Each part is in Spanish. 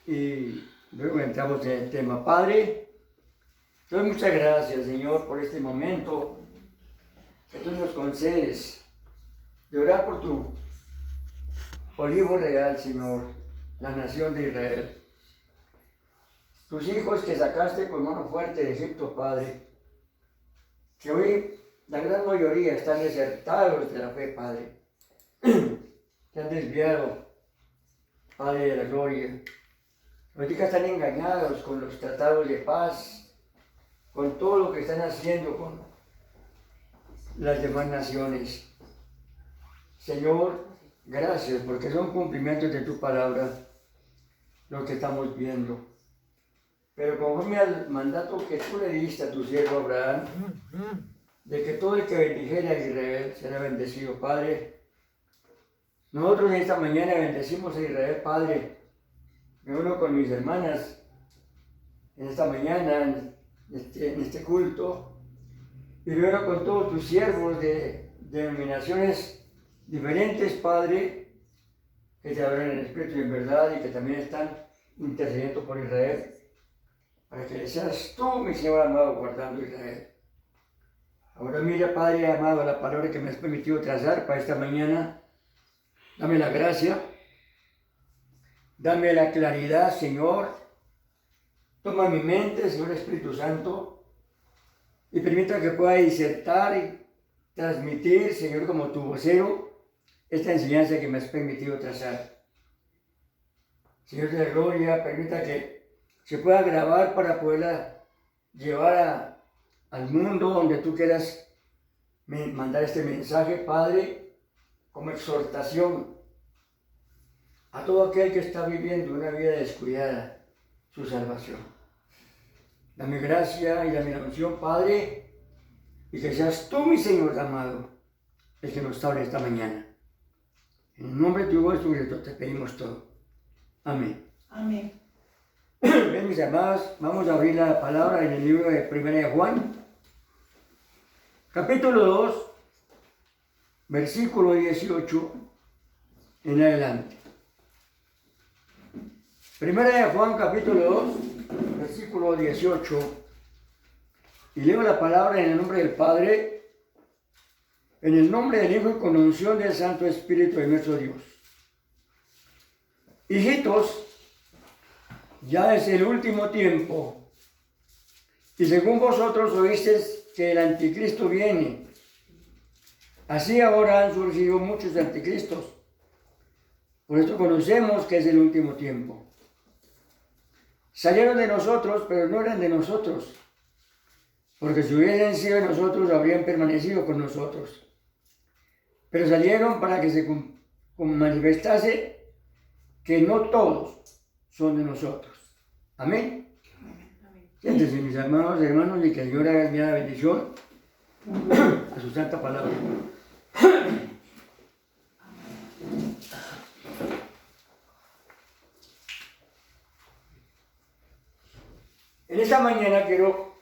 y luego entramos en el tema. Padre, te doy muchas gracias, Señor, por este momento que tú nos concedes de orar por tu olivo real, Señor, la nación de Israel. Tus hijos que sacaste con mano fuerte de Egipto, Padre, que hoy la gran mayoría están desertados de la fe, Padre, que han desviado, Padre de la gloria. Ahorita están engañados con los tratados de paz, con todo lo que están haciendo con las demás naciones. Señor, gracias, porque son cumplimientos de tu palabra lo que estamos viendo. Pero conforme al mandato que tú le diste a tu siervo Abraham, de que todo el que bendijera a Israel será bendecido, Padre. Nosotros en esta mañana bendecimos a Israel, Padre. Me uno con mis hermanas en esta mañana, en este culto, y me uno con todos tus siervos de denominaciones diferentes, Padre, que te hablan en espíritu y en verdad y que también están intercediendo por Israel, para que seas tú, mi Señor amado, guardando Israel. Ahora mira, Padre amado, la palabra que me has permitido trazar para esta mañana. Dame la gracia, dame la claridad, Señor. Toma mi mente, Señor Espíritu Santo, y permita que pueda disertar y transmitir, Señor, como tu vocero, esta enseñanza que me has permitido trazar. Señor de la gloria, permita que se pueda grabar para poderla llevar al mundo donde tú quieras mandar este mensaje, Padre, como exhortación a todo aquel que está viviendo una vida descuidada, su salvación. Dame gracia y dame la unción, Padre, y que seas tú, mi Señor amado, el que nos hable esta mañana. En el nombre de tu Hijo Jesucristo te pedimos todo. Amén. Amén. Bien, mis amados, vamos a abrir la palabra en el libro de 1 de Juan, capítulo 2, versículo 18 en adelante. 1 de Juan, capítulo 2, versículo 18, y leo la palabra en el nombre del Padre, en el nombre del Hijo y con unción del Santo Espíritu de nuestro Dios. Hijitos, ya es el último tiempo, y según vosotros oísteis que el anticristo viene, así ahora han surgido muchos anticristos. Por esto conocemos que es el último tiempo. Salieron de nosotros, pero no eran de nosotros, porque si hubiesen sido de nosotros, habrían permanecido con nosotros. Pero salieron para que se manifestase que no todos son de nosotros. Amén. Siéntense, mis amados hermanos, y que el Señor haga mi bendición a su santa palabra. En esta mañana quiero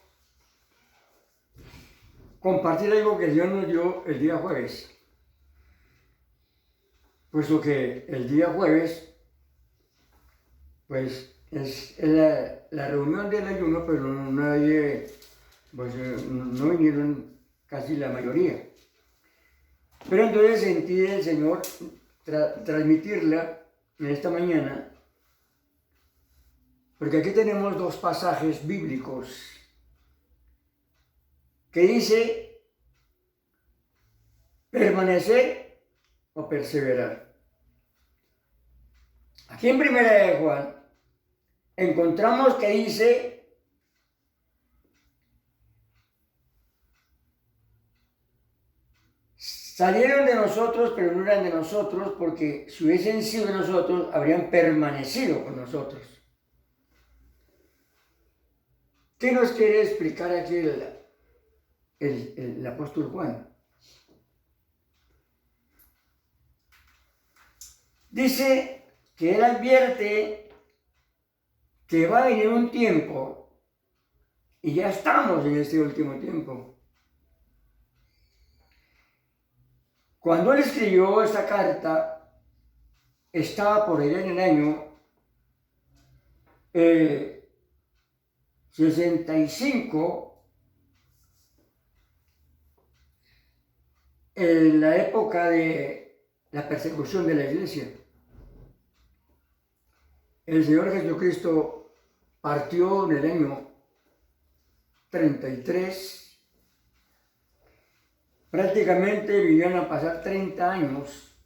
compartir algo que Dios nos dio el día jueves. Puesto que el día jueves, pues, es la reunión del ayuno, pero nadie, pues, no vinieron casi la mayoría. Pero entonces sentí del Señor transmitirla en esta mañana, porque aquí tenemos dos pasajes bíblicos que dice permanecer o perseverar. Aquí en 1 de Juan encontramos que dice salieron de nosotros, pero no eran de nosotros, porque si hubiesen sido de nosotros, habrían permanecido con nosotros. ¿Qué nos quiere explicar aquí el apóstol Juan? Dice que él advierte que va a venir un tiempo, y ya estamos en este último tiempo. Cuando él escribió esta carta, estaba por allá en el año 65, en la época de la persecución de la iglesia, el Señor Jesucristo partió en el año 33. Prácticamente vinieron a pasar 30 años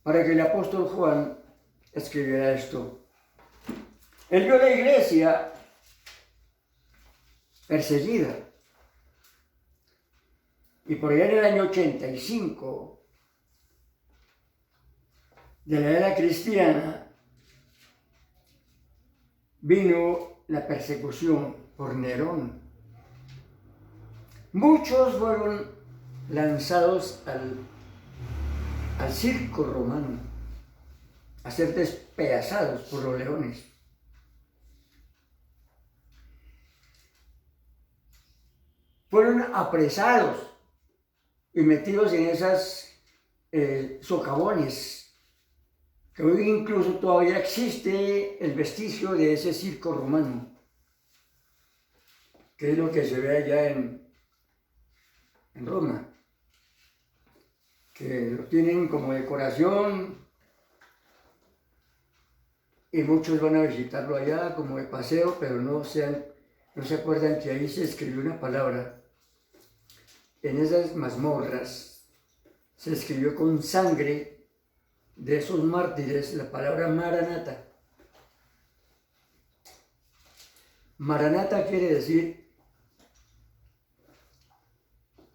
para que el apóstol Juan escribiera esto. Él vio la iglesia perseguida. Y por allá en el año 85 de la era cristiana vino la persecución por Nerón. Muchos fueron lanzados al circo romano a ser despedazados por los leones. Fueron apresados y metidos en esas socavones, que hoy incluso todavía existe el vestigio de ese circo romano, que es lo que se ve allá en Roma, que lo tienen como decoración y muchos van a visitarlo allá como de paseo, pero no se acuerdan que ahí se escribió una palabra. En esas mazmorras se escribió con sangre de esos mártires la palabra Maranata. Maranata quiere decir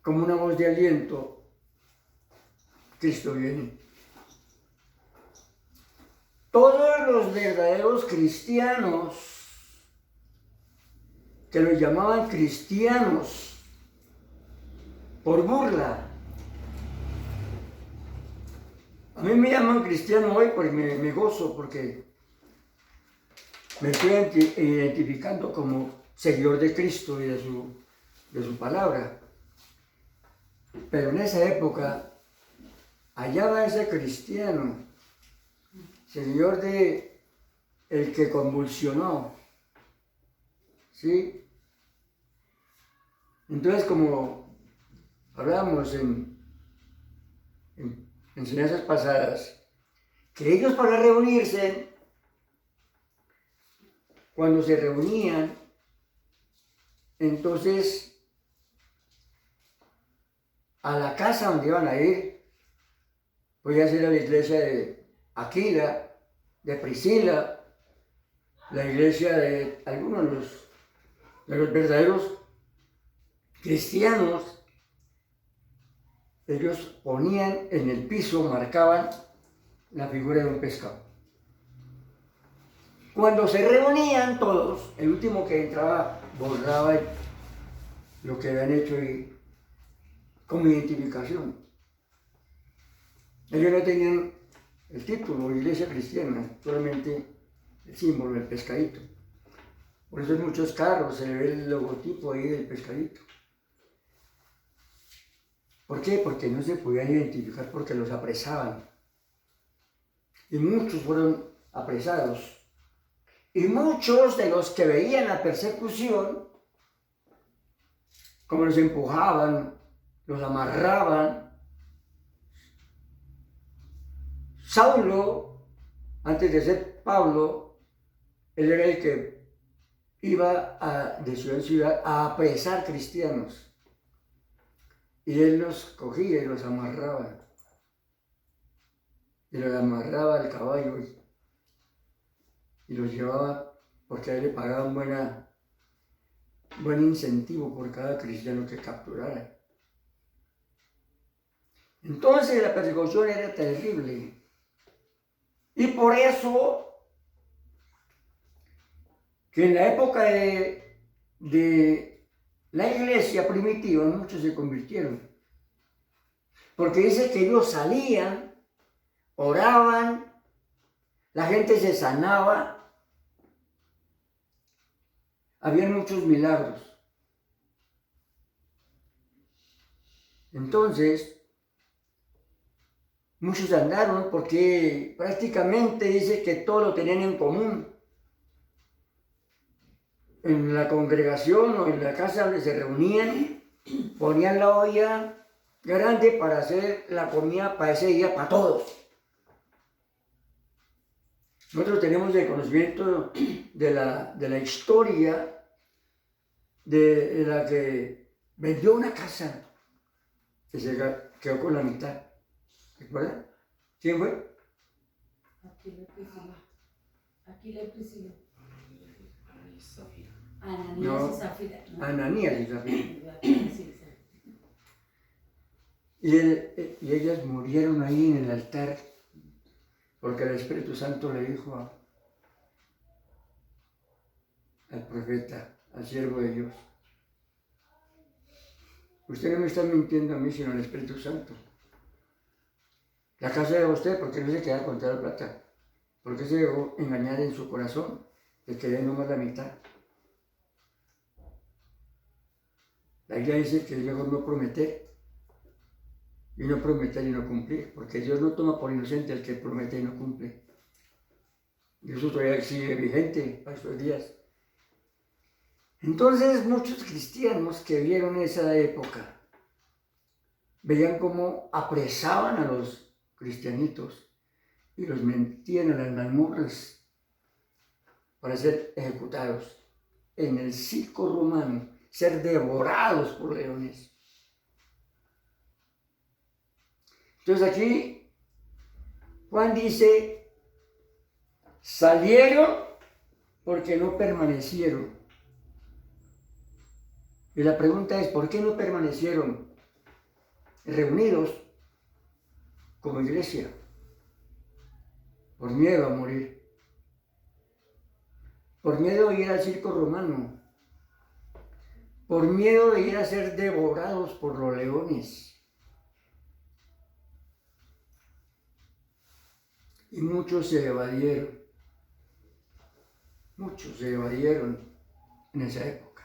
como una voz de aliento: Cristo viene. Todos los verdaderos cristianos, que los llamaban cristianos por burla. A mí me llaman cristiano hoy porque me gozo, porque me estoy identificando como seguidor de Cristo y de su palabra. Pero en esa época, allá va ese cristiano, seguidor de el que convulsionó, ¿sí? Entonces, como hablábamos en enseñanzas pasadas, que ellos para reunirse, cuando se reunían, entonces a la casa donde iban a ir, podía ser a la iglesia de Aquila, de Priscila, la iglesia de algunos de los verdaderos cristianos. Ellos ponían en el piso, marcaban la figura de un pescado. Cuando se reunían todos, el último que entraba borraba lo que habían hecho y como identificación. Ellos no tenían el título de iglesia cristiana, solamente el símbolo del pescadito. Por eso en muchos carros se ve el logotipo ahí del pescadito. ¿Por qué? Porque no se podían identificar, porque los apresaban. Y muchos fueron apresados. Y muchos de los que veían la persecución, como los empujaban, los amarraban. Saulo, antes de ser Pablo, él era el que iba de ciudad en ciudad a apresar cristianos. Y él los cogía y los amarraba. Y los amarraba al caballo y los llevaba, porque a él le pagaban buen incentivo por cada cristiano que capturara. Entonces la persecución era terrible. Y por eso que en la época de la iglesia primitiva muchos se convirtieron. Porque dice que ellos salían, oraban, la gente se sanaba, habían muchos milagros. Entonces, muchos andaron porque prácticamente dice que todo lo tenían en común. en la congregación o en la casa donde se reunían, ponían la olla grande para hacer la comida para ese día, para todos. Nosotros tenemos el conocimiento de la historia de la que vendió una casa que se quedó con la mitad. ¿Recuerdan? ¿Quién fue? Aquí le presigo. No, Ananías y Zafira. Ananías y Zafira. Y ellas murieron ahí en el altar porque el Espíritu Santo le dijo al profeta, al siervo de Dios: usted no me está mintiendo a mí, sino al Espíritu Santo. La casa de usted, ¿por qué no se queda con toda la plata? ¿Por qué se dejó engañar en su corazón de que dé nomás la mitad? La Biblia dice que es mejor no prometer, y no prometer y no cumplir, porque Dios no toma por inocente al que promete y no cumple. Y eso todavía sigue vigente para estos días. Entonces muchos cristianos que vieron esa época veían cómo apresaban a los cristianitos y los metían a las mazmorras para ser ejecutados en el circo romano, ser devorados por leones. Entonces aquí Juan dice, salieron porque no permanecieron. Y la pregunta es, ¿por qué no permanecieron reunidos como iglesia? Por miedo a morir. Por miedo de ir al circo romano. Por miedo de ir a ser devorados por los leones. Y muchos se evadieron. Muchos se evadieron en esa época.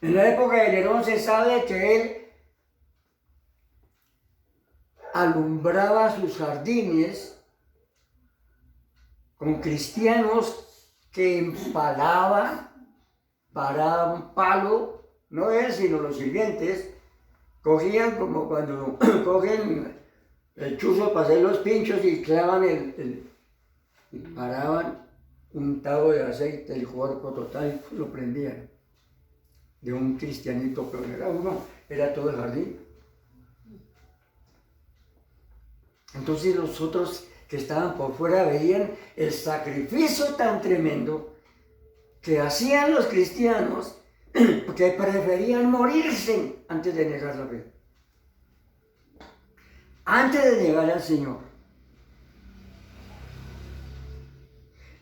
En la época de Nerón se sabe que él alumbraba sus jardines con cristianos que empalaban, paraban palo, no él sino los sirvientes, cogían como cuando cogen el chuzo para hacer los pinchos y clavan y paraban un tabo de aceite, el cuerpo total, y lo prendían. De un cristianito, pero no era uno, era todo el jardín. Entonces los otros que estaban por fuera veían el sacrificio tan tremendo que hacían los cristianos, que preferían morirse antes de negar la fe. Antes de negar al Señor.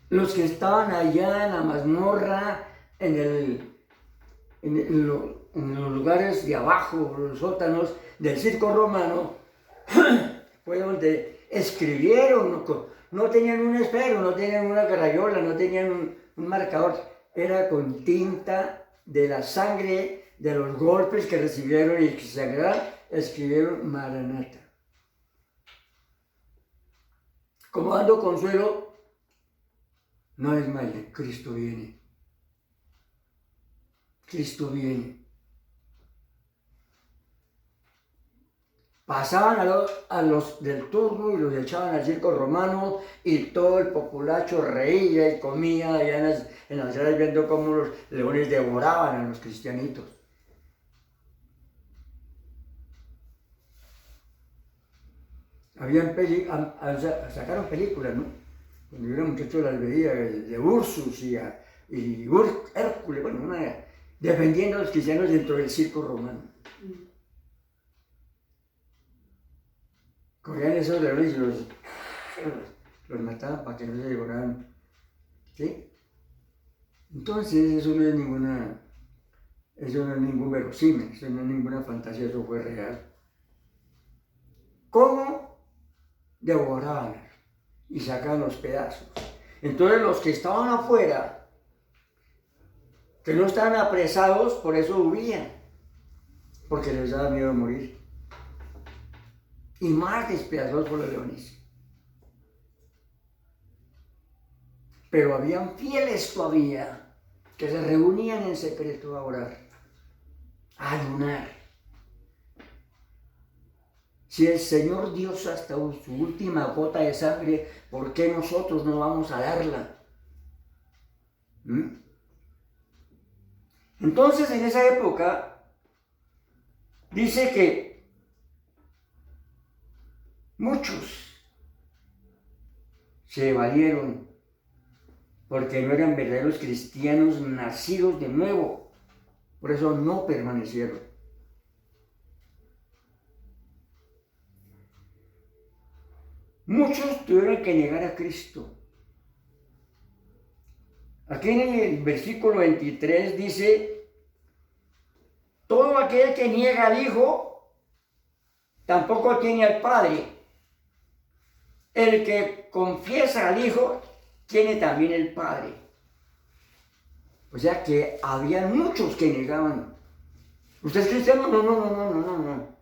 Los que estaban allá en la mazmorra, en los lugares de abajo, los sótanos del circo romano, fue donde escribieron, no tenían un esfero, no tenían una crayola, no tenían un marcador, era con tinta de la sangre, de los golpes que recibieron y que se sagraron, escribieron Maranata. Como dando consuelo, no desmayen, Cristo viene. Cristo viene. Pasaban a los del turno y los echaban al circo romano y todo el populacho reía y comía allá en las ciudades viendo cómo los leones devoraban a los cristianitos. Sacaron películas, ¿no? Cuando yo era muchacho las veía, de Ursus y Hércules, bueno, defendiendo a los cristianos dentro del circo romano. Cogían esos leones y los mataban para que no se devoraran. ¿Sí? Entonces eso no es ningún verosímil, eso no es ninguna fantasía, eso fue real. ¿Cómo devoraban y sacaban los pedazos? Entonces los que estaban afuera, que no estaban apresados, por eso huían, porque les daba miedo morir. Y más despedazados por los leones. Pero habían fieles todavía que se reunían en secreto a orar, a ayunar. Si el Señor dio hasta su última gota de sangre, ¿por qué nosotros no vamos a darla? Entonces, en esa época, dice que muchos se evadieron porque no eran verdaderos cristianos nacidos de nuevo. Por eso no permanecieron. Muchos tuvieron que negar a Cristo. Aquí en el versículo 23 dice, todo aquel que niega al Hijo, tampoco tiene al Padre. El que confiesa al Hijo, tiene también el Padre. O sea que había muchos que negaban. ¿Usted es cristiano? No.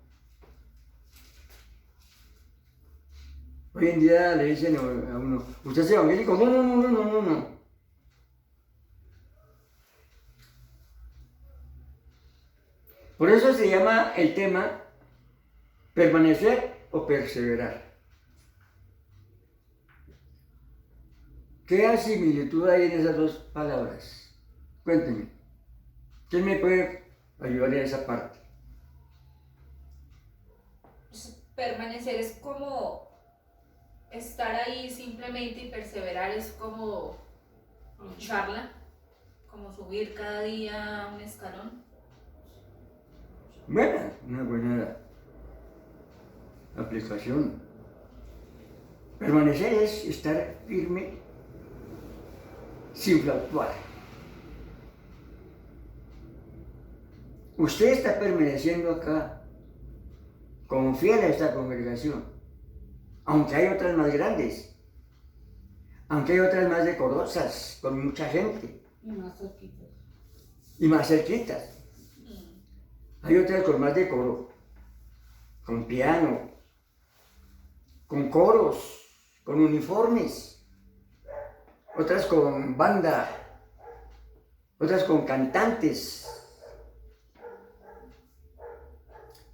Hoy en día le dicen a uno, ¿usted es evangélico? No. Por eso se llama el tema permanecer o perseverar. ¿Qué similitud hay en esas dos palabras? Cuéntenme. ¿Quién me puede ayudar en esa parte? Permanecer es como estar ahí simplemente y perseverar es como lucharla, como subir cada día un escalón. Una buena aplicación. Permanecer es estar firme sin fluctuar. Usted está permaneciendo acá como fiel a esta congregación, aunque hay otras más grandes, aunque hay otras más decorosas, con mucha gente. Y más cerquitas. Hay otras con más decoro, con piano, con coros, con uniformes, otras con banda, otras con cantantes.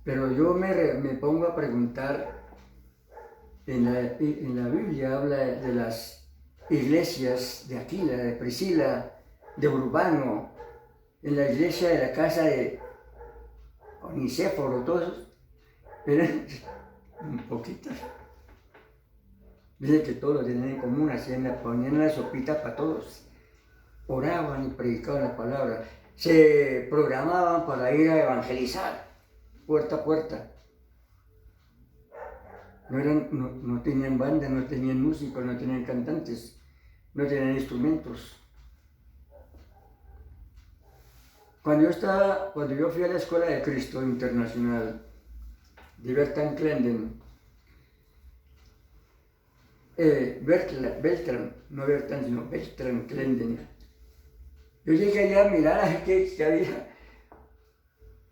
Pero yo me pongo a preguntar, en la Biblia habla de las iglesias de Aquila, de Priscila, de Urbano, en la iglesia de la casa de Onicéforo, todos eran un poquito. Dice que todos lo tenían en común, ponían la sopita para todos, oraban y predicaban la palabra, se programaban para ir a evangelizar, puerta a puerta. No tenían banda, no tenían músicos, no tenían cantantes, no tenían instrumentos. Cuando yo fui a la Escuela de Cristo Internacional de Bertrand Klenden, Bertrand Klenden, yo llegué allá a mirar que había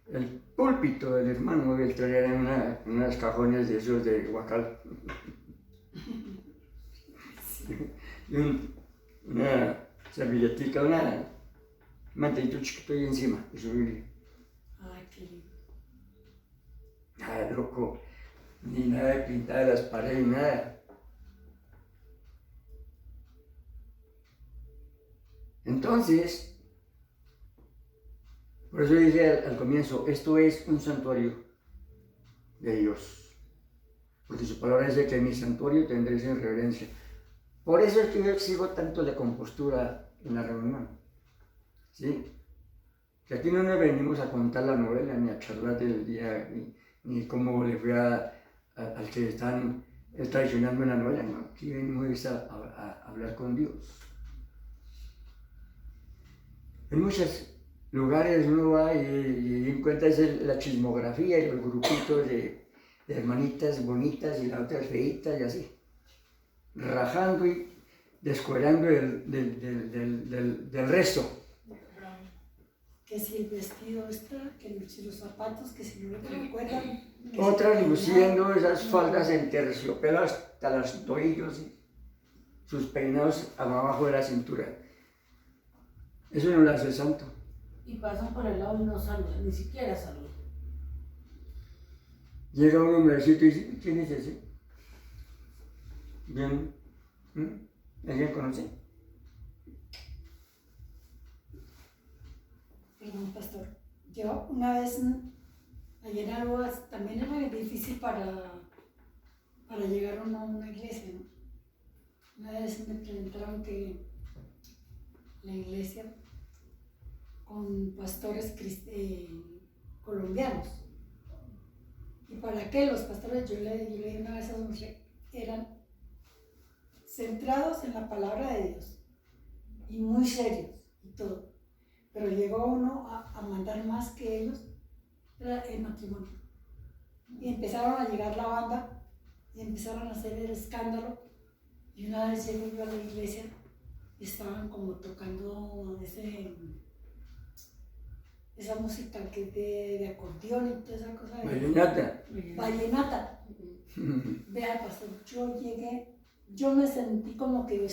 el púlpito del hermano Beltrán, era en unas cajones de esos de Huacal. Y una servilletica, una mantellito chiquito ahí encima de su Biblia. Ay, qué lindo. Nada loco, ni nada de pintar las paredes, nada. Entonces, por eso dije al comienzo, esto es un santuario de Dios. Porque su palabra dice que en mi santuario tendréis en reverencia. Por eso es que yo exijo tanto la compostura en la reunión. ¿Sí? Que aquí no nos venimos a contar la novela, ni a charlar del día, ni cómo le fue al que están traicionando en la novela. No, aquí venimos a hablar con Dios. En muchos lugares uno va y encuentra la chismografía y los grupitos de hermanitas bonitas y las otras feitas y así, rajando y descuerando del resto. Que si el vestido está, que si los zapatos, que si no lo recuerdan. Otras luciendo esas faldas en terciopelo hasta los tobillos. sus peinados abajo de la cintura. Eso no lo hace el santo. Y pasan por el lado y no saludan, ni siquiera saludan. Llega un hombrecito y dice, ¿quién es ese? Bien. ¿Alguien conoce? Perdón, pastor. Yo una vez, allá en Aruas, también era difícil para llegar a una iglesia, ¿no? Una vez me preguntaron que la iglesia con pastores colombianos. ¿Y para qué los pastores? Yo le dije una vez a un rey, eran centrados en la palabra de Dios y muy serios y todo. Pero llegó uno a mandar más que ellos, era el matrimonio. Y empezaron a llegar la banda y empezaron a hacer el escándalo. Y una vez llegué yo a la iglesia y estaban como tocando esa música que es de acordeón y toda esa cosa. Vallenata. Vallenata. Vea, pastor, yo llegué, yo me sentí como que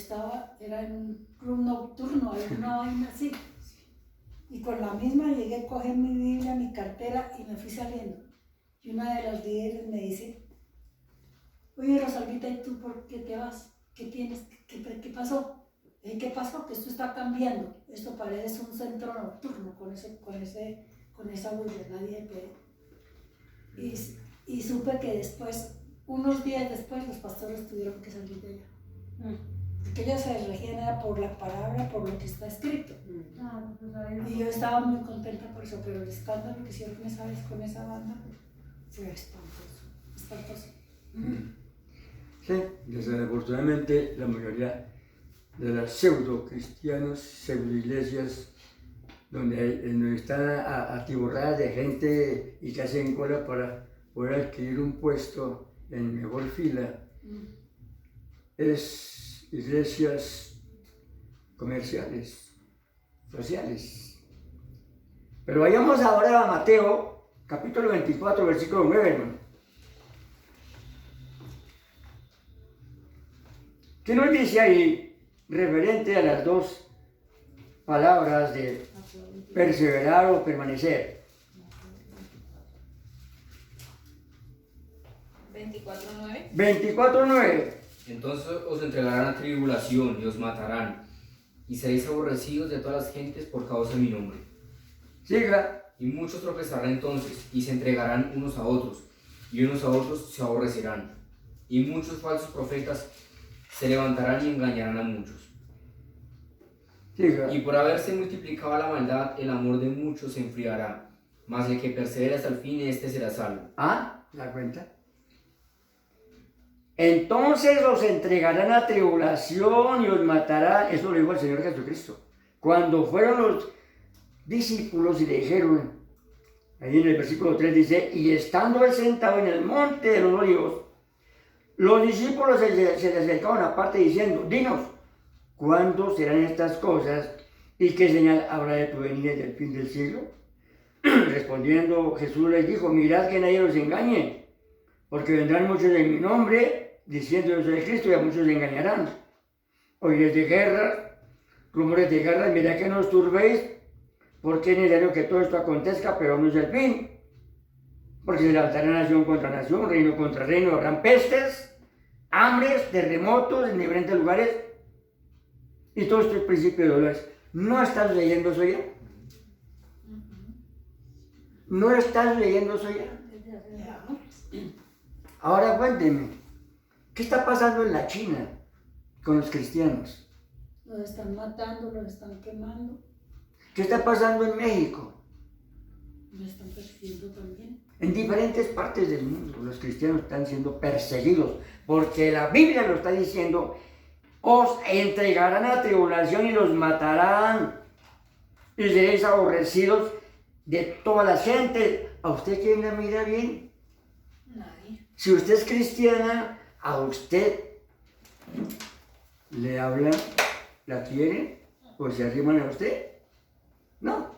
era en un club nocturno, en una vaina así. Y con la misma llegué, cogí mi Biblia, mi cartera y me fui saliendo. Y una de las líderes me dice, oye Rosalvita, ¿y tú por qué te vas? ¿Qué tienes? ¿Qué pasó? ¿Qué pasó? Que esto está cambiando. Esto parece un centro nocturno con esa bulla, nadie ve. Y supe que después, unos días después, los pastores tuvieron que salir de allá. Porque ellos se regían era por la palabra, por lo que está escrito. Y yo estaba muy contenta por eso, pero el escándalo que hicieron esa vez con esa banda fue espantoso. Sí, desafortunadamente la mayoría de los pseudo cristianos, pseudo iglesias, donde están atiborradas de gente y que hacen cola para poder adquirir un puesto en mejor fila, es iglesias comerciales, sociales. Pero vayamos ahora a Mateo, capítulo 24, versículo 9, hermano. ¿Qué nos dice ahí referente a las dos palabras de perseverar o permanecer? 24:9. 24:9. Entonces os entregarán a tribulación y os matarán, y seréis aborrecidos de todas las gentes por causa de mi nombre. Siga. Y muchos tropezarán entonces, y se entregarán unos a otros, y unos a otros se aborrecerán. Y muchos falsos profetas se levantarán y engañarán a muchos. Siga. Y por haberse multiplicado la maldad, el amor de muchos se enfriará. Mas el que persevera hasta el fin, este será salvo. ¿La cuenta? Entonces os entregarán a tribulación y os matarán. Eso lo dijo el Señor Jesucristo. Cuando fueron los discípulos y le dijeron, ahí en el versículo 3 dice, y estando él sentado en el monte de los olivos, los discípulos se le acercaron aparte diciendo, dinos, ¿cuándo serán estas cosas? ¿Y qué señal habrá de tu venida y del fin del siglo? Respondiendo Jesús les dijo, mirad que nadie los engañe, porque vendrán muchos en mi nombre, diciendo yo soy el Cristo, y a muchos se engañarán. Oiréis de guerras, rumores de guerras, mirad que no os turbéis, porque es necesario que todo esto acontezca, pero no es el fin. Porque se levantará nación contra nación, reino contra reino, habrán pestes, hambres, terremotos en diferentes lugares, y todo esto es principio de dolores. ¿No estás leyendo eso ya? ¿No estás leyendo eso ya? Ahora cuénteme, ¿qué está pasando en la China con los cristianos? Los están matando, los están quemando, ¿Qué está pasando en México? los están persiguiendo también. En diferentes partes del mundo los cristianos están siendo perseguidos, porque la Biblia lo está diciendo, os entregarán a tribulación y los matarán, y seréis aborrecidos de toda la gente. ¿A usted quién la mira bien? Nadie. Si usted es cristiana, ¿a usted le hablan, la quieren o se arriman a usted? No.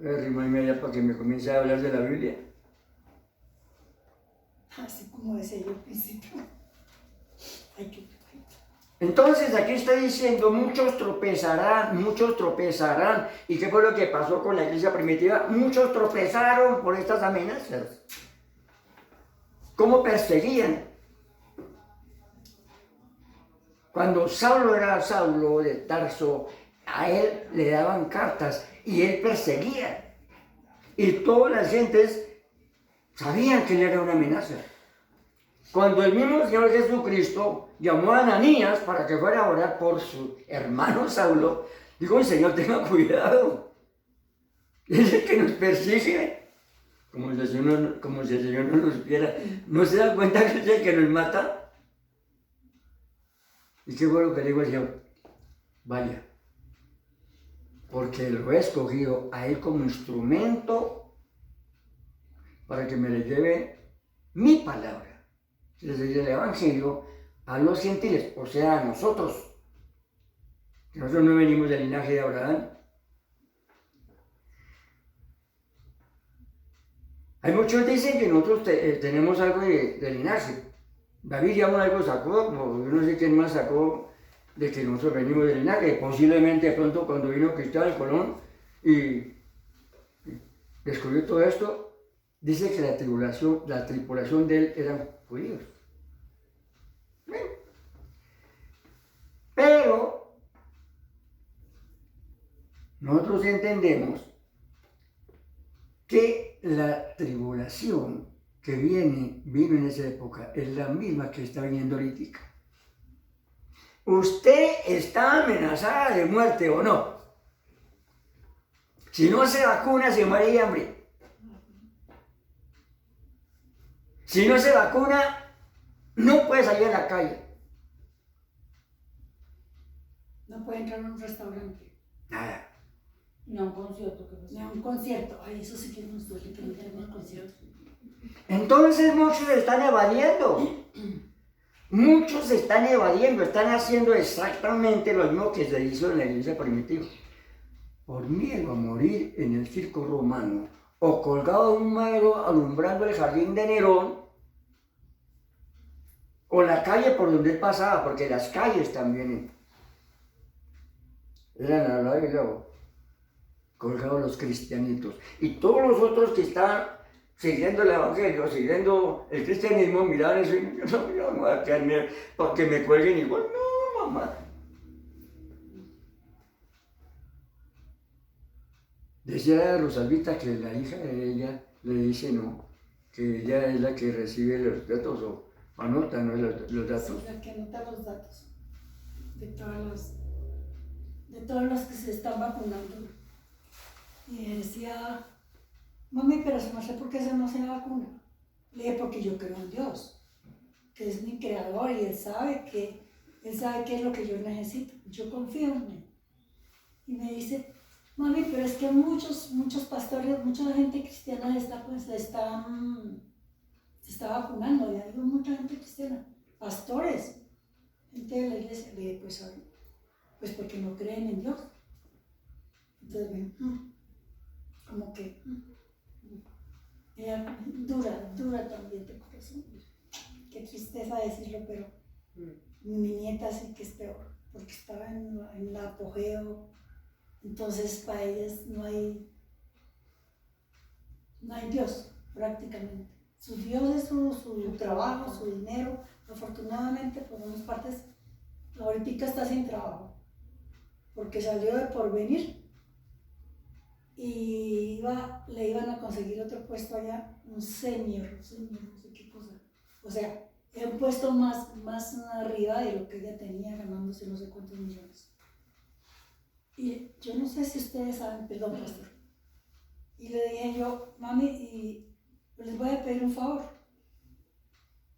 Arrímame allá para que me comience a hablar de la Biblia. Así como decía yo al principio, hay que Entonces aquí está diciendo, muchos tropezarán, muchos tropezarán. ¿Y qué fue lo que pasó con la iglesia primitiva? Muchos tropezaron por estas amenazas. ¿Cómo perseguían? Cuando Saulo era Saulo de Tarso, a él le daban cartas y él perseguía. Y todas las gentes sabían que él era una amenaza. Cuando el mismo Señor Jesucristo llamó a Ananías para que fuera a orar por su hermano Saulo, dijo, el Señor, tenga cuidado. Es el que nos persigue. Como si el Señor no nos viera. ¿No se da cuenta que es el que nos mata? ¿Y qué fue lo que dijo el Señor? Vaya. Porque lo he escogido a él como instrumento para que me le lleve mi palabra. Desde el Evangelio a los gentiles, o sea, a nosotros. Nosotros no venimos del linaje de Abraham. Hay muchos que dicen que nosotros tenemos algo de linaje. David ya algo sacó, yo no sé quién más sacó de que nosotros venimos del linaje. Posiblemente de pronto cuando vino Cristóbal Colón y descubrió todo esto, dice que la tripulación de él eran judíos. Pero nosotros entendemos que la tribulación que vino en esa época es la misma que está viniendo ahorita. ¿Usted está amenazada de muerte o no? Si no se vacuna, se muere de hambre. Si no se vacuna, no puede salir a la calle. No puede entrar a un restaurante. Nada. Ni a un concierto. Ni a un concierto. Ay, eso sí que nos duele que no tenemos conciertos. Entonces muchos están evadiendo. Muchos están evadiendo, están haciendo exactamente lo mismo que se hizo en la iglesia primitiva. Por miedo a morir en el circo romano o colgado de un madero alumbrando el jardín de Nerón o la calle por donde él pasaba, porque las calles también eran al lado y luego colgados los cristianitos. Y todos los otros que están siguiendo el evangelio, siguiendo el cristianismo, miran eso y yo no voy a quedarme para que me cuelguen igual. No, mamá. Decía Rosalvita que la hija de ella le dice no, que ella es la que recibe los datos o anota, ¿no? Los datos. Sí, la que anota los datos de todos los que se están vacunando. Y decía, mami, pero no sé por qué se no se vacuna. Le dije, porque yo creo en Dios, que es mi creador y Él sabe qué es lo que yo necesito. Yo confío en Él. Y me dice, mami, pero es que muchos pastores, mucha gente cristiana se está vacunando. Ya digo, mucha gente cristiana, pastores, gente de la iglesia. Le dije, pues porque no creen en Dios. Entonces ven, como que ella dura también de corazón. Qué tristeza decirlo, pero mi nieta sí que es peor, porque estaba en el apogeo. Entonces para ellas no hay Dios prácticamente. Su Dios es su trabajo, su dinero. Afortunadamente por unas partes ahorita está sin trabajo, porque salió de Porvenir y le iban a conseguir otro puesto allá, un senior, no sé qué cosa. O sea, era un puesto más arriba de lo que ella tenía, ganándose no sé cuántos millones. Y yo no sé si ustedes saben, perdón, pastor. Y le dije yo, mami, y les voy a pedir un favor.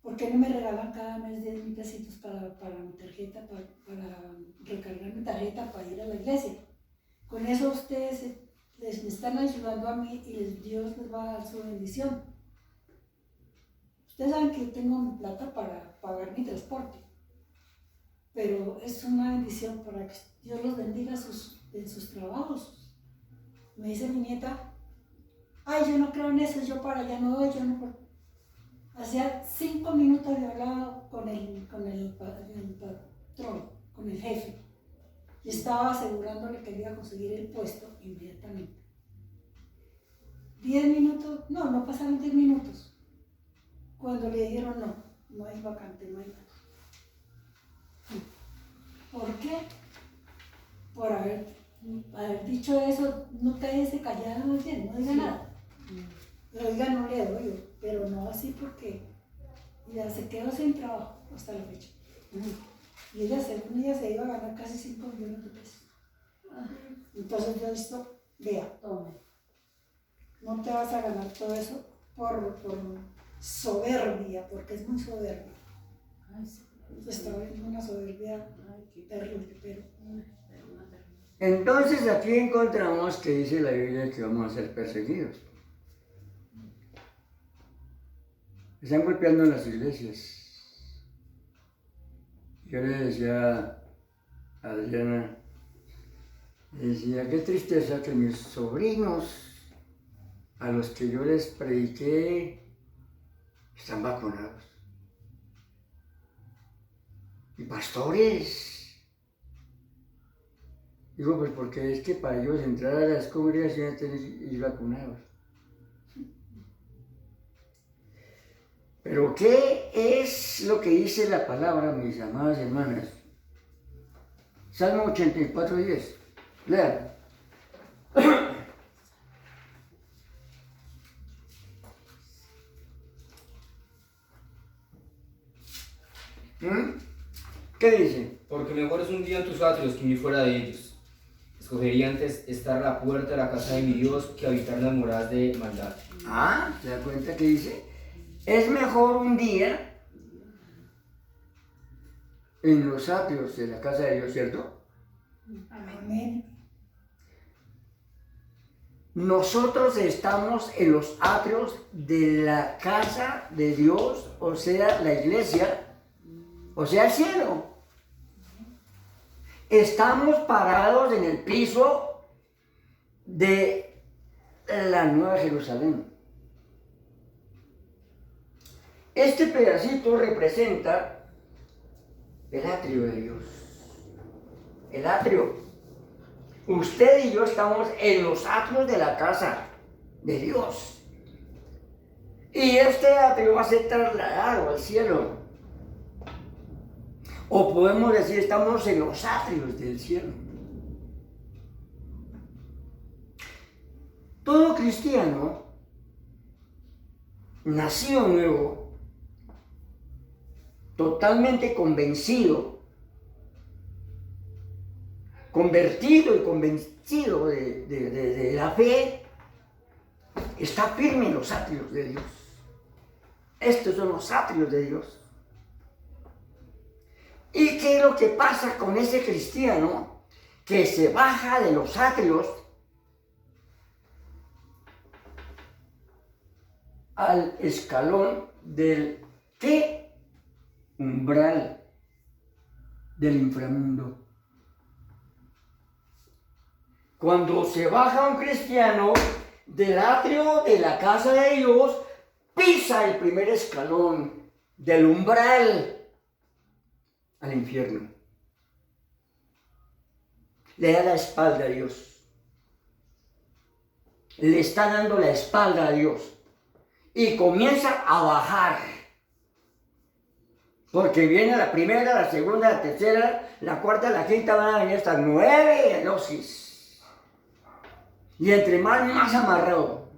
¿Por qué no me regalan cada mes 10,000 pesitos para mi tarjeta, para recargar mi tarjeta para ir a la iglesia? Con eso ustedes les están ayudando a mí y Dios les va a dar su bendición. Ustedes saben que yo tengo mi plata para pagar mi transporte, pero es una bendición para que Dios los bendiga en sus trabajos. Me dice mi nieta, ay, yo no creo en eso, yo para allá no voy, yo no. Hacía 5 minutos de hablado con el patrón. con el jefe y estaba asegurándole que le iba a conseguir el puesto inmediatamente. 10 minutos, no pasaron 10 minutos, cuando le dijeron no hay vacante, no hay nada. ¿Por qué? Por haber dicho eso, no cállese callada, no diga nada. Oiga, no le doy, pero no así porque ya se quedó sin trabajo hasta la fecha. Y ella, según ella, se iba a ganar casi 5 millones de pesos. Entonces yo esto, vea, Tome. no te vas a ganar todo eso por soberbia, porque es muy soberbia. Ay, sí. Estaba en una soberbia Ay, qué terrible, pero Entonces aquí encontramos que dice la Biblia que vamos a ser perseguidos. Están golpeando en las iglesias. Yo le decía a Adriana, le decía, qué tristeza que mis sobrinos, a los que yo les prediqué, están vacunados. Y pastores. Digo, pues porque es que para ellos entrar a las congregaciones tienen que ir vacunados. Pero ¿qué es lo que dice la palabra, mis amadas hermanas? Salmo 84:10. Lean. ¿Qué dice? Porque mejor es un día en tus atrios que vivir fuera de ellos. Escogería antes estar a la puerta de la casa de mi Dios que habitar en las moradas de maldad. ¿Se da cuenta que dice? Es mejor un día en los atrios de la casa de Dios, ¿cierto? amén. Nosotros estamos en los atrios de la casa de Dios, o sea, la iglesia, o sea, el cielo. Estamos parados en el piso de la Nueva Jerusalén. Este pedacito representa el atrio de Dios. El atrio. Usted y yo estamos en los atrios de la casa de Dios. Y este atrio va a ser trasladado al cielo. O podemos decir, estamos en los atrios del cielo. Todo cristiano nacido nuevo, totalmente convencido, convertido y convencido de la fe, está firme en los atrios de Dios. Estos son los atrios de Dios. ¿Y qué es lo que pasa con ese cristiano que se baja de los atrios al escalón del ¿qué? Umbral del inframundo? Cuando se baja un cristiano del atrio de la casa de Dios, pisa el primer escalón del umbral al infierno. Le da la espalda a Dios. Le está dando la espalda a Dios. Y comienza a bajar. Porque viene la primera, la segunda, la tercera, la cuarta, la quinta, van a venir hasta 9 dosis. Y entre más amarrado.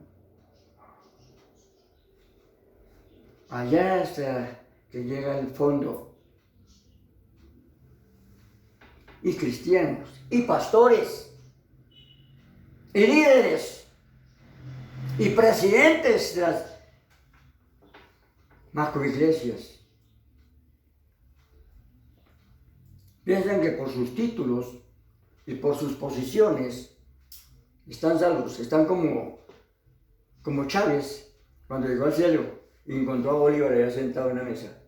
Allá hasta que llega al fondo. Y cristianos, y pastores, y líderes, y presidentes de las macroiglesias piensan que por sus títulos y por sus posiciones están salvos, están como Chávez cuando llegó al cielo y encontró a Bolívar allá sentado en la mesa.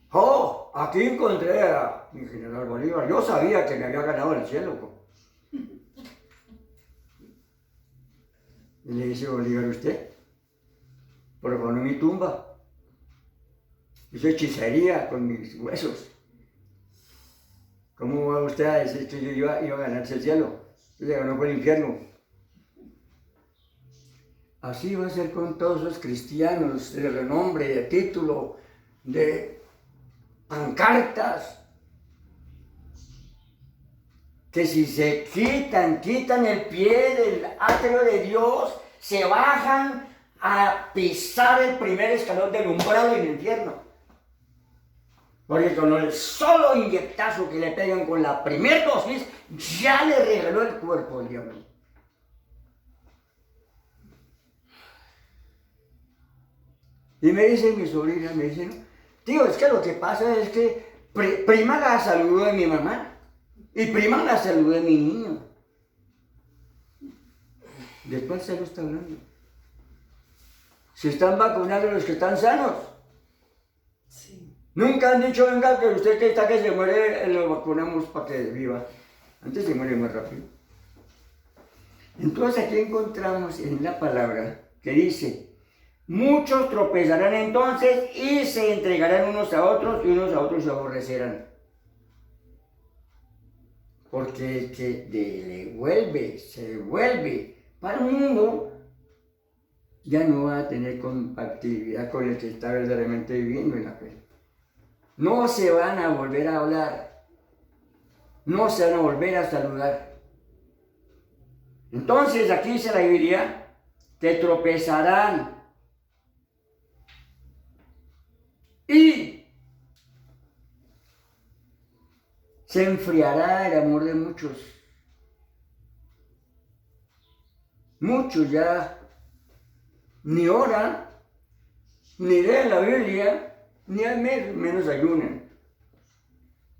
¡Oh! Aquí encontré a mi general Bolívar. Yo sabía que me había ganado el cielo. Y le dice Bolívar, ¿usted? Profanó mi tumba. Hizo hechicería con mis huesos. ¿Cómo va usted a decir que yo iba a ganarse el cielo? Usted se ganó por el infierno. Así va a ser con todos los cristianos de renombre, de título, de pancartas, que si se quitan el pie del atrio de Dios, se bajan a pisar el primer escalón del umbral del infierno. Porque con el solo inyectazo que le pegan con la primera dosis, ya le regaló el cuerpo al diablo. Y me dice mi sobrina, me dice, tío, es que lo que pasa es que prima la salud de mi mamá y prima la salud de mi niño. ¿De cuál salud está hablando? Si están vacunando los que están sanos. Sí. Nunca han dicho, venga, que usted que está que se muere, lo vacunamos para que viva. Antes se muere más rápido. Entonces aquí encontramos en la palabra que dice, muchos tropezarán entonces y se entregarán unos a otros y unos a otros se aborrecerán. Porque el que se vuelve para un mundo, ya no va a tener compatibilidad con el que está verdaderamente viviendo en la fe. No se van a volver a hablar, no se van a volver a saludar. Entonces aquí dice la Biblia que tropezarán y se enfriará el amor de muchos. Muchos ya ni oran, ni leen la Biblia, ni al menos ayunan.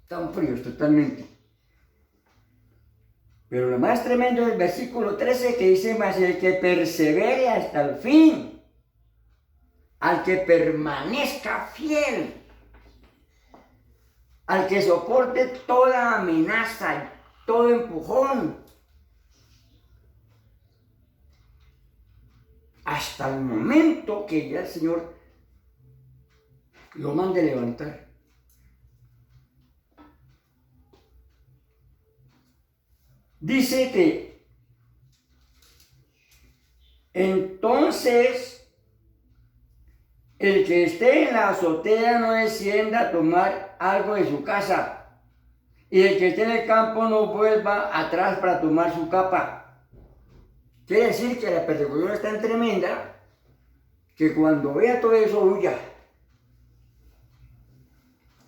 Están fríos totalmente. Pero lo más tremendo es el versículo 13 que dice, más el que persevere hasta el fin, al que permanezca fiel, al que soporte toda amenaza, todo empujón, hasta el momento que ya el Señor lo mande levantar. Dice que entonces el que esté en la azotea no descienda a tomar algo de su casa, y el que esté en el campo no vuelva atrás para tomar su capa. Quiere decir que la persecución es tan tremenda que cuando vea todo eso huya.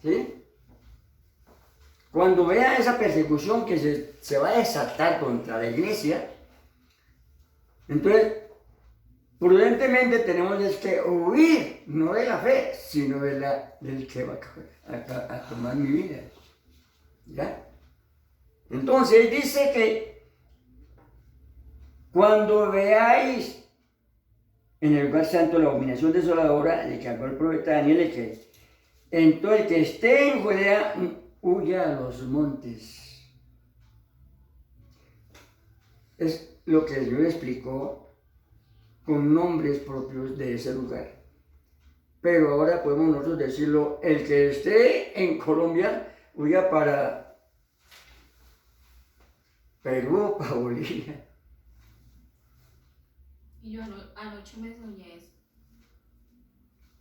¿Sí? Cuando vea esa persecución que se va a desatar contra la iglesia, entonces prudentemente tenemos que huir, no de la fe, sino del que va a tomar mi vida. ¿Ya? Entonces dice que cuando veáis en el lugar santo la abominación desoladora de que habló el profeta Daniel, entonces el que esté en Judea huya a los montes. Es lo que Dios explicó con nombres propios de ese lugar. Pero ahora podemos nosotros decirlo, el que esté en Colombia huya para Perú, para Bolivia. Y yo anoche me soñé eso.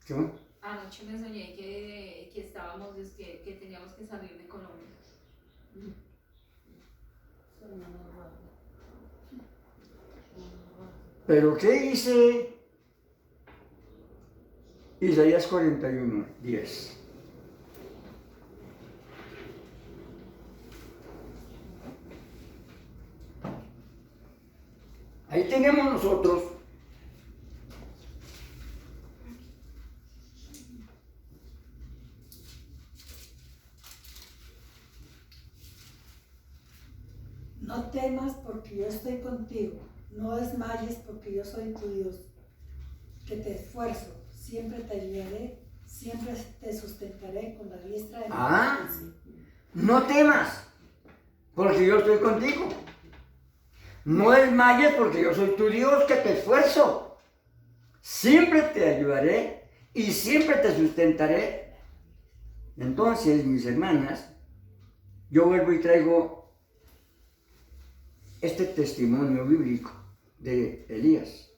¿Qué? Anoche me soñé que estábamos, que teníamos que salir de Colombia. Pero ¿qué dice Isaías 41, 10? Ahí tenemos nosotros No temas porque yo estoy contigo, no desmayes porque yo soy tu Dios, que te esfuerzo, siempre te ayudaré, siempre te sustentaré con la diestra de mi justicia. No temas porque yo estoy contigo. No desmayes porque yo soy tu Dios que te esfuerzo. Siempre te ayudaré y siempre te sustentaré. Entonces, mis hermanas, yo vuelvo y traigo este testimonio bíblico de Elías.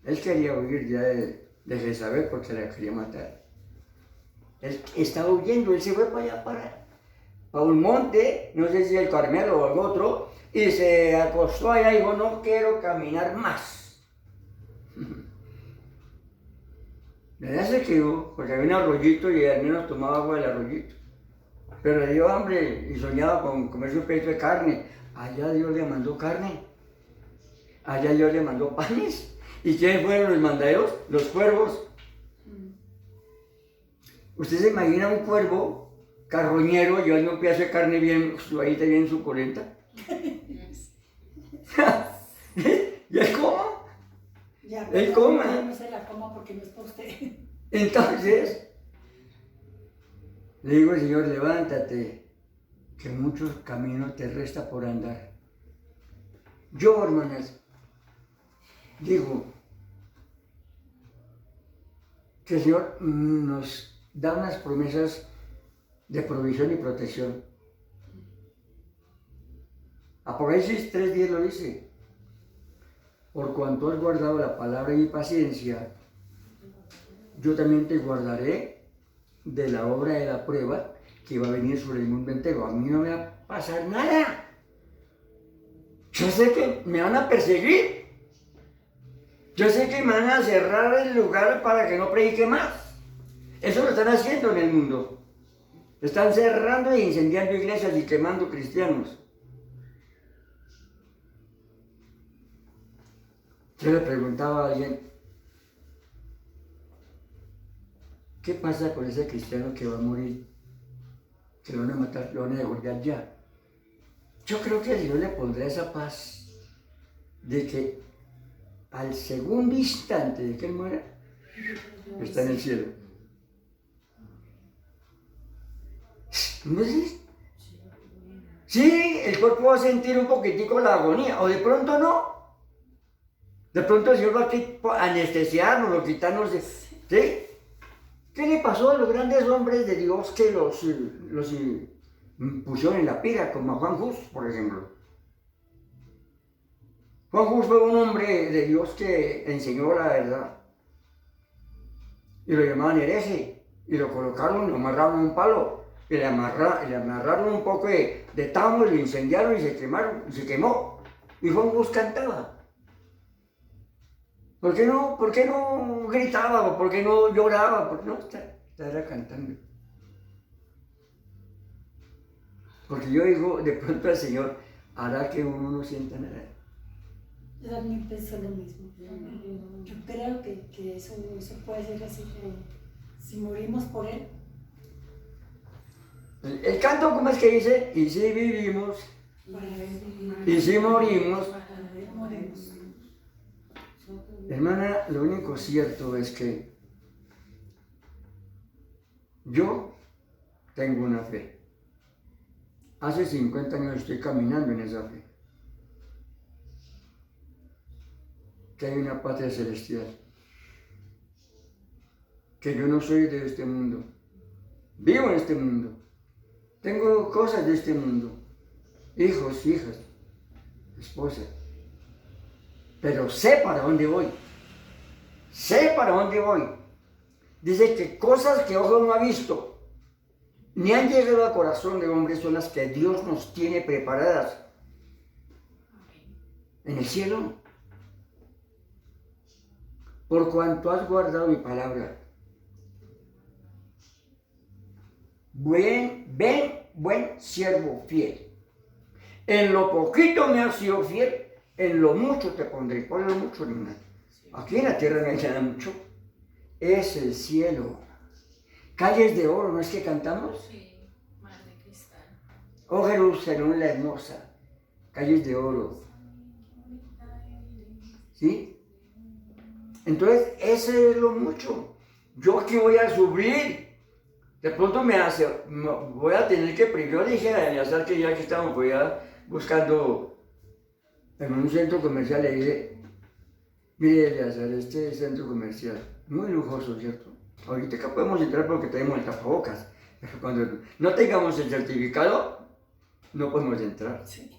Él quería huir ya de Jezabel porque la quería matar. Él estaba huyendo, él se fue para allá, para un monte, no sé si el Carmelo o algo otro, y se acostó allá y dijo, no quiero caminar más. Allá se quedó, porque había un arroyito y al menos tomaba agua del arroyito. Pero le dio hambre y soñaba con comerse un pedazo de carne. Allá Dios le mandó carne. Allá Dios le mandó panes. ¿Y quiénes fueron los mandaderos? Los cuervos. ¿Usted se imagina un cuervo carroñero llevando un pedazo de carne bien sudadita, bien suculenta? ¿Y él cómo? Ya, Él coma. No se la coma porque no es para usted. Entonces, le digo al Señor, levántate, que muchos caminos te resta por andar. Yo, hermanas, digo que el Señor nos da unas promesas de provisión y protección. Apocalipsis 3:10 lo dice. Por cuanto has guardado la palabra de mi paciencia, yo también te guardaré de la obra de la prueba que va a venir sobre el mundo entero. A mí no me va a pasar nada. Yo sé que me van a perseguir. Yo sé que me van a cerrar el lugar para que no predique más. Eso lo están haciendo en el mundo. Están cerrando e incendiando iglesias y quemando cristianos. Yo le preguntaba a alguien, ¿qué pasa con ese cristiano que va a morir? Que lo van a matar, lo van a degollar ya. Yo creo que Dios le pondrá esa paz de que al segundo instante de que él muera, está en el cielo. ¿No es? Sí, el cuerpo va a sentir un poquitico la agonía, o de pronto no. De pronto el Señor va a anestesiarnos, o quitarnos de... ¿Sí? ¿Qué le pasó a los grandes hombres de Dios que los pusieron en la pira, como a Juan Hus, por ejemplo? Juan Hus fue un hombre de Dios que enseñó la verdad. Y lo llamaban hereje. Y lo colocaron, lo amarraron a un palo. Y le amarraron un poco de tamo y lo incendiaron y se quemó. Y Juan Hus cantaba. ¿Por qué no gritaba? ¿Por qué no lloraba? ¿Por qué no estaba cantando? Porque yo digo, de pronto el Señor hará que uno no sienta nada. Yo también pienso lo mismo. Yo creo que eso puede ser así, pero si morimos por Él. El canto, ¿cómo es que dice? Y si vivimos, y si morimos. Morimos. Hermana, lo único cierto es que yo tengo una fe. Hace 50 años estoy caminando en esa fe. Que hay una patria celestial. Que yo no soy de este mundo. Vivo en este mundo. Tengo cosas de este mundo. Hijos, hijas, esposa. Pero sé para dónde voy. Sé para dónde voy. Dice que cosas que ojo no ha visto, ni han llegado al corazón de hombre, son las que Dios nos tiene preparadas en el cielo. Por cuanto has guardado mi palabra. Buen siervo fiel. En lo poquito me has sido fiel, en lo mucho te pondré. Por lo mucho, hermano. Aquí en la tierra no hay nada mucho. Es el cielo. Calles de oro, ¿no es que cantamos? Sí, mar de cristal. Oh Jerusalén la hermosa. Calles de oro. ¿Sí? Entonces, ese es lo mucho. Yo aquí voy a subir. De pronto voy a tener que, yo le dije a Eleazar que ya que estamos buscando en un centro comercial, le dije, mire Eleazar, este centro comercial, muy lujoso, ¿cierto? Ahorita acá podemos entrar porque tenemos el tapabocas, Pero cuando no tengamos el certificado, no podemos entrar. Sí.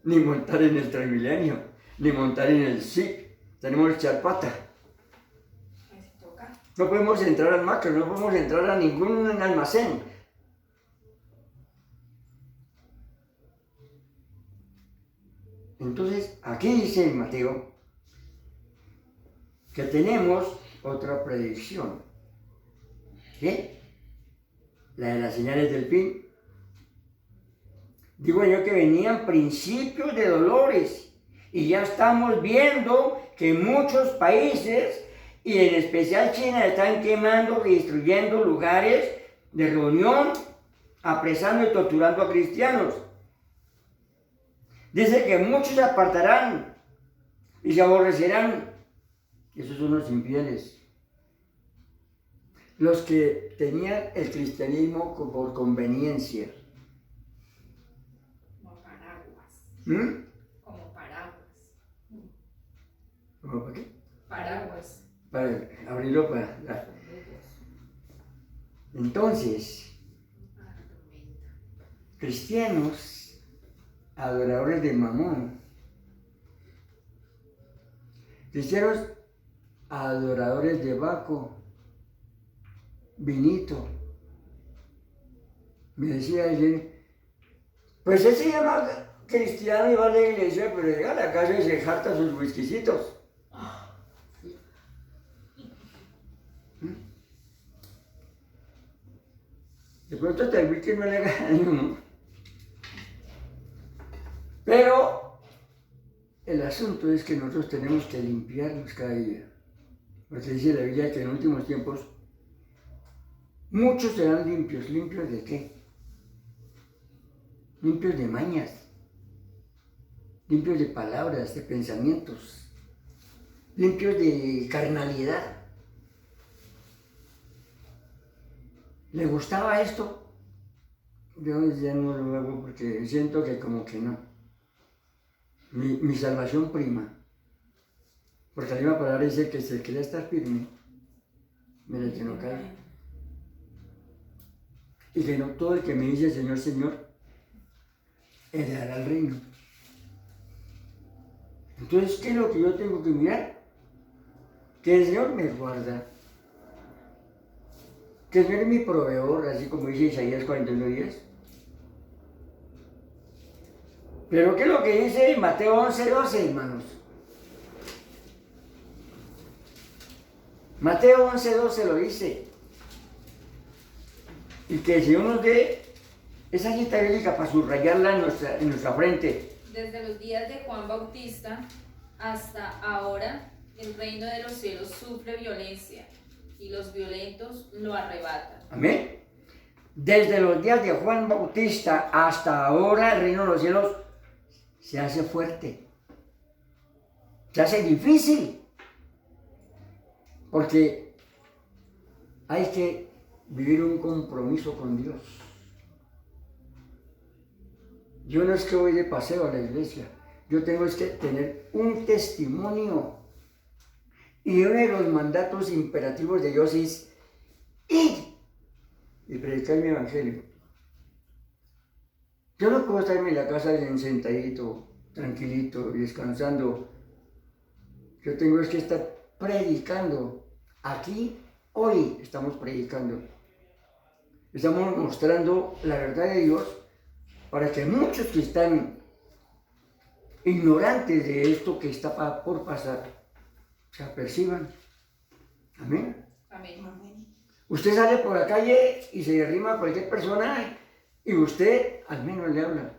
Ni montar en el Transmilenio, ni montar en el SIC. Tenemos que echar pata. Pues toca. No podemos entrar al macro, no podemos entrar a ningún almacén. Entonces, aquí dice Mateo que tenemos otra predicción. ¿Qué? La de las señales del fin. Digo yo que venían principios de dolores y ya estamos viendo que muchos países y en especial China están quemando y destruyendo lugares de reunión, apresando y torturando a cristianos. Dice que muchos se apartarán y se aborrecerán. Esos son los infieles. Los que tenían el cristianismo por conveniencia. Como paraguas. ¿Mm? Como paraguas. ¿Cómo para qué? Paraguas. Para abrirlo para... Entonces, cristianos, adoradores de Mamón, cristianos, adoradores de Baco, vinito. Me decía ayer, pues él se llama cristiano y va a la iglesia, pero llega a la casa y se jarta sus whiskycitos. De pronto hasta el whisky no le gana ni uno. Pero el asunto es que nosotros tenemos que limpiarnos cada día. Porque dice la Biblia que en últimos tiempos muchos serán limpios. ¿Limpios de qué? Limpios de mañas. Limpios de palabras, de pensamientos. Limpios de carnalidad. ¿Le gustaba esto? Yo ya no lo hago porque siento que como que no. Mi salvación prima. Porque la misma palabra dice que si quiere estar firme, mire que no cae. Y que no todo el que me dice Señor, Señor, heredará el reino. Entonces, ¿qué es lo que yo tengo que mirar? Que el Señor me guarda. Que el Señor es mi proveedor, así como dice Isaías 49:10. Pero ¿qué es lo que dice Mateo 11:12, hermanos? Mateo 11:12 lo dice. Y que el Señor nos dé esa cita bíblica para subrayarla en nuestra frente. Desde los días de Juan Bautista hasta ahora, el reino de los cielos sufre violencia y los violentos lo arrebatan. Amén. Desde los días de Juan Bautista hasta ahora, el reino de los cielos se hace fuerte. Se hace difícil. Porque hay que vivir un compromiso con Dios. Yo no es que voy de paseo a la iglesia. Yo tengo es que tener un testimonio. Y uno de los mandatos imperativos de Dios es ir y predicar mi evangelio. Yo no puedo estarme en la casa sentadito, tranquilito y descansando. Yo tengo es que estar predicando. Aquí, hoy, estamos predicando. Estamos mostrando la verdad de Dios para que muchos que están ignorantes de esto que está por pasar, se aperciban. Amén. Amén. Amén. Usted sale por la calle y se arrima a cualquier persona y usted al menos le habla.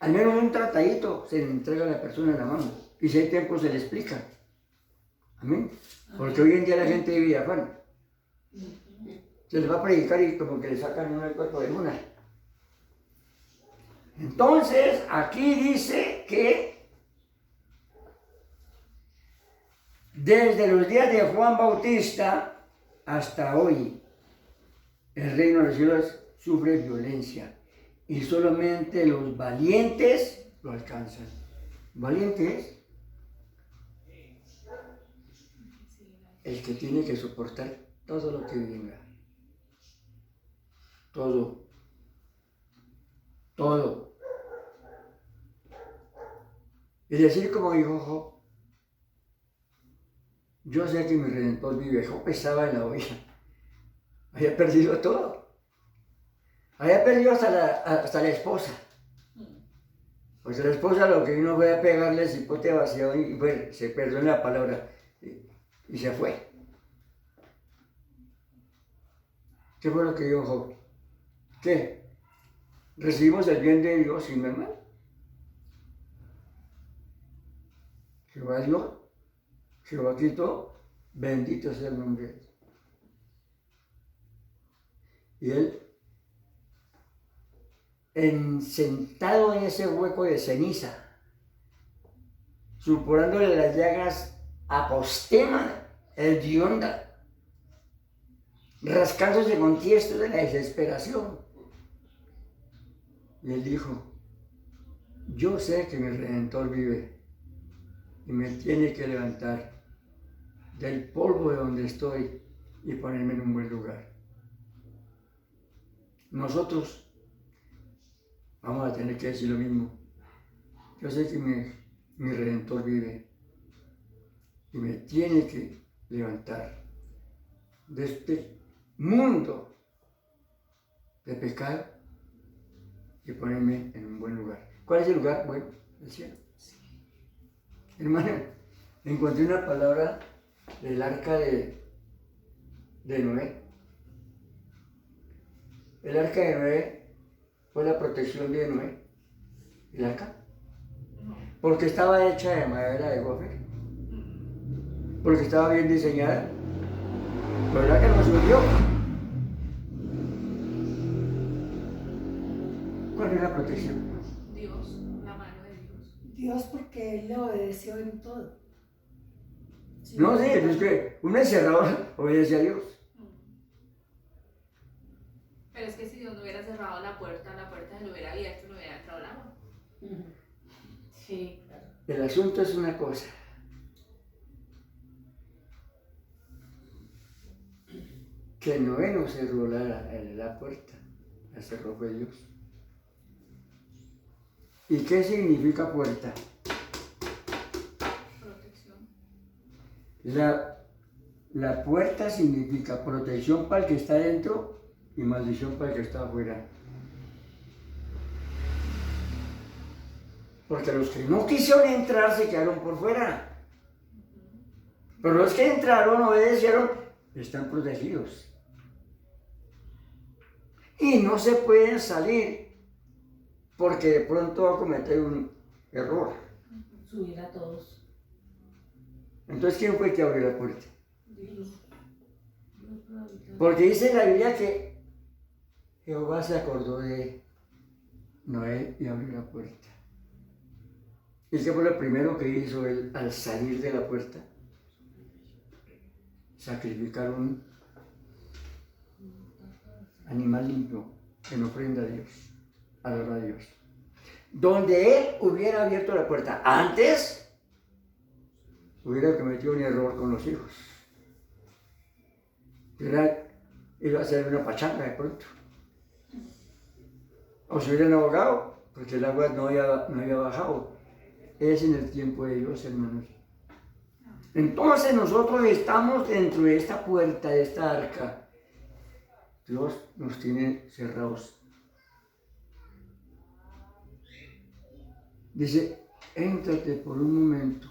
Al menos un tratadito se le entrega a la persona en la mano. Y si hay tiempo se le explica. Amén. Porque hoy en día la gente vive afán. Se les va a predicar y como que le sacan uno del cuerpo de una. Entonces, aquí dice que desde los días de Juan Bautista hasta hoy, el reino de los cielos sufre violencia y solamente los valientes lo alcanzan. ¿Valientes? El que tiene que soportar todo lo que venga. todo. Todo. Y decir como dijo Job, yo sé que mi Redentor vive. Job estaba en la olla. Había perdido todo. Había perdido hasta la esposa. Pues la esposa lo que vino fue a pegarle el cipote vaciado y bueno, se perdió en la palabra y se fue. ¿Qué fue lo que dijo Job? ¿Qué? ¿Recibimos el bien de Dios sin mermar? Jehová dio, Jehová quitó, bendito sea el nombre de Dios. Y él, sentado en ese hueco de ceniza, supurándole las llagas a Postema, el Dionda, rascándose con tiesto de la desesperación. Y él dijo, yo sé que mi Redentor vive y me tiene que levantar del polvo de donde estoy y ponerme en un buen lugar. Nosotros vamos a tener que decir lo mismo. Yo sé que mi Redentor vive y me tiene que levantar de este mundo de pecado y ponerme en un buen lugar. ¿Cuál es el lugar? Bueno, el cielo. Hermano, encontré una palabra del arca de Noé. El arca de Noé fue la protección de Noé. ¿El arca? Porque estaba hecha de madera de gofer. Porque estaba bien diseñada. Pero el arca no se hundió. ¿Cuál es la protección? Dios, la mano de Dios. Dios, porque Él le obedeció en todo. Sí, No, sí, es que un encerrador obedece a Dios. Pero es que si Dios no hubiera cerrado la puerta se lo hubiera abierto, no hubiera entrado el agua. Sí, claro. El asunto es una cosa. Que Noé no cerró la puerta, la cerró fue Dios. ¿Y qué significa puerta? Protección. La puerta significa protección para el que está dentro y maldición para el que está afuera. Porque los que no quisieron entrar se quedaron por fuera. Pero los que entraron, obedecieron, están protegidos. Y no se pueden salir porque de pronto va a cometer un error. Subir a todos. Entonces, ¿quién fue el que abrió la puerta? Dios. Porque dice en la Biblia que Jehová se acordó de Noé y abrió la puerta. ¿Y qué fue lo primero que hizo él al salir de la puerta? Sacrificar un animal limpio en ofrenda a Dios, adorar a Dios. Donde él hubiera abierto la puerta antes, hubiera cometido un error con los hijos. Iba a ser una pachanga de pronto. O se hubieran ahogado, porque el agua no había bajado. Es en el tiempo de Dios, hermanos. Entonces nosotros estamos dentro de esta puerta, de esta arca. Dios nos tiene cerrados. Dice, éntrate por un momento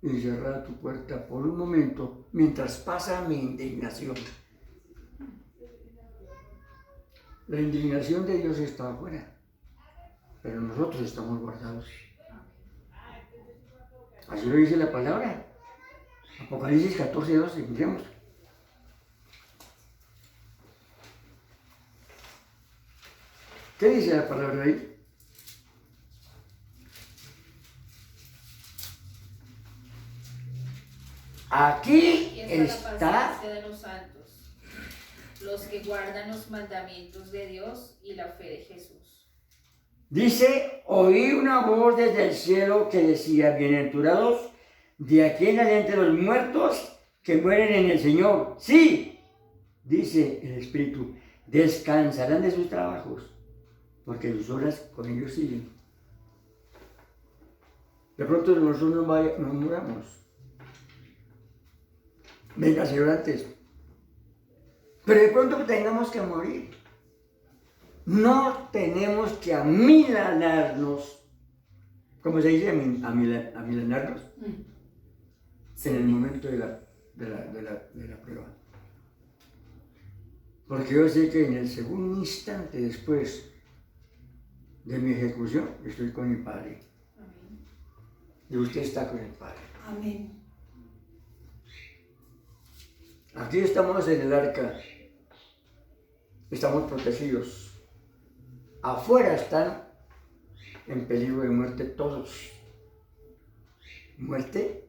y cerrar tu puerta por un momento mientras pasa mi indignación. La indignación de Dios está afuera, pero nosotros estamos guardados. Así lo dice la palabra. Apocalipsis 14:12, miremos. ¿Qué dice la palabra ahí? Aquí está la está paciencia de los santos, los que guardan los mandamientos de Dios y la fe de Jesús. Dice, oí una voz desde el cielo que decía, bienaventurados de aquí en adelante los muertos que mueren en el Señor. Sí, dice el Espíritu, descansarán de sus trabajos, porque sus obras con ellos siguen. De pronto nosotros nos muramos. Venga, Señor, antes. Pero de pronto tengamos que morir. No tenemos que amilanarnos, ¿cómo se dice? Amilanarnos en el momento de la prueba. Porque yo sé que en el segundo instante después de mi ejecución, estoy con mi Padre. Amén. Y usted está con el Padre. Amén. Aquí estamos en el arca. Estamos protegidos. Afuera están en peligro de muerte todos. Muerte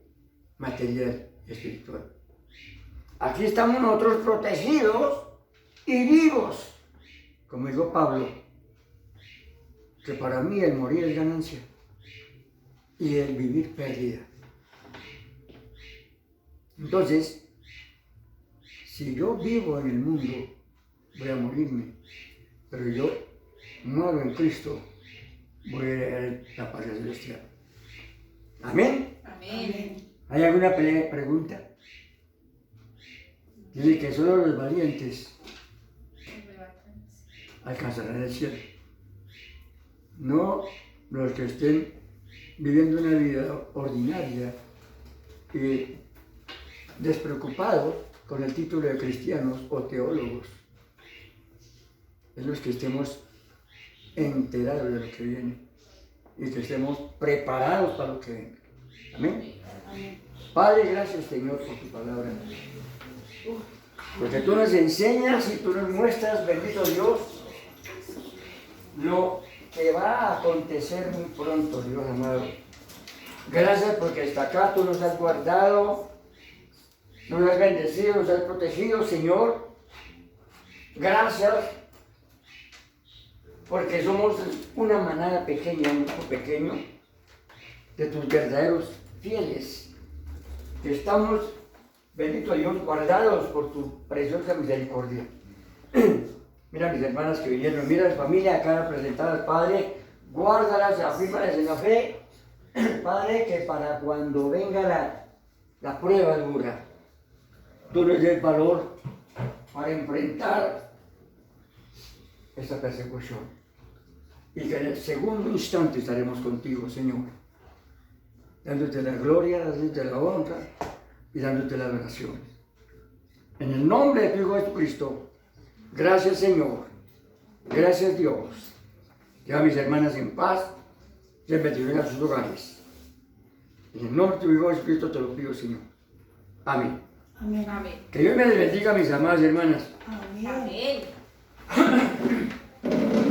material y espiritual. Aquí estamos nosotros protegidos y vivos. Como dijo Pablo, que para mí el morir es ganancia y el vivir pérdida. Entonces, si yo vivo en el mundo, voy a morirme, pero yo muero en Cristo, voy a heredar la paz celestial. Amén. Amén. ¿Hay alguna pregunta? Dice que solo los valientes alcanzarán el cielo. No los que estén viviendo una vida ordinaria y despreocupados con el título de cristianos o teólogos. Es los que estemos enterados de lo que viene y que estemos preparados para lo que venga. Amén. Amén. Padre, gracias, Señor, por tu palabra. Porque tú nos enseñas y tú nos muestras, bendito Dios, lo que va a acontecer muy pronto, Dios amado. Gracias porque hasta acá tú nos has guardado, nos has bendecido, nos has protegido, Señor. Gracias porque somos una manada pequeña, un grupo pequeño de tus verdaderos fieles, que estamos, bendito Dios, guardados por tu preciosa misericordia. Mira mis hermanas que vinieron, mira las familias acá presentadas, Padre, guárdalas, afírmalas en la fe, Padre, que para cuando venga la prueba dura, tú nos des valor para enfrentar esta persecución. Y que en el segundo instante estaremos contigo, Señor, dándote la gloria, dándote la honra y dándote la adoración. En el nombre de tu Hijo Jesucristo, gracias, Señor. Gracias, Dios. Lleva a mis hermanas en paz y en bendición a sus hogares. En el nombre de tu Hijo Jesucristo te lo pido, Señor. Amén. Amén. Amén. Que Dios me les bendiga, mis amadas hermanas. Amén. Amén.